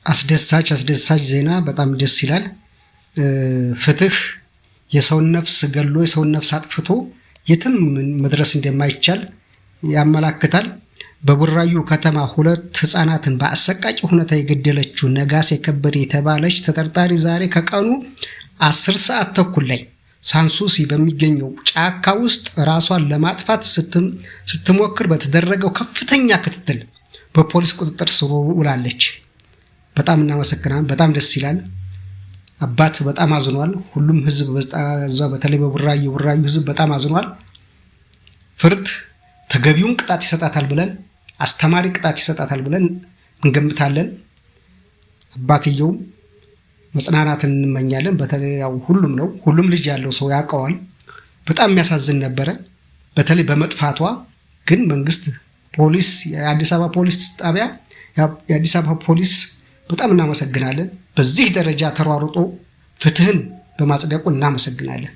አስደሳች ዜና በጣም ደስ ይላል። ፍትህ የሰውን ነፍስ ገሎ የሰውን ነፍስ አጥፍቶ የትም መድረስ እንደማይቻል ያመላክታል። በቡራዩ ከተማ 2 ህፃናትን በአሰቃቂ ሁኔታ የገደለችው ነጋሴ ከበደ የተባለች ተጠርጣሪ ዛሬ ከቀኑ 10 ሰዓት ተኩል ላይ ሳንሱሲ በሚገኘው ጫካ ውስጥ ራሷን ለማጥፋት ስትሞክር በተደረገው ከፍተኛ ክትትል በፖሊስ ቁጥጥር ስር ውላለች። በጣም እናመሰግናለን። በጣም ደስ ይላል። አባት በጣም አዝኗል። ሁሉም ህዝብ በተለይ በቡራዩ ህዝብ በጣም አዝኗል። ፍርድ ተገቢውን ቅጣት ይሰጣታል ብለን አስተማሪ ቅጣት ይሰጣታል ብለን እንገምታለን። አባትየው መጽናናትን እንመኛለን። በተለይ ያው ሁሉም ልጅ ያለው ሰው ያውቀዋል። በጣም የሚያሳዝን ነበረ። በተለይ በመጥፋቷ ግን መንግስት፣ ፖሊስ፣ የአዲስ አበባ ፖሊስ ጣቢያ፣ የአዲስ አበባ ፖሊስ በጣም እናመሰግናለን። በዚህ ደረጃ ተሯሩጦ ፍትህን በማጽደቁ እናመሰግናለን።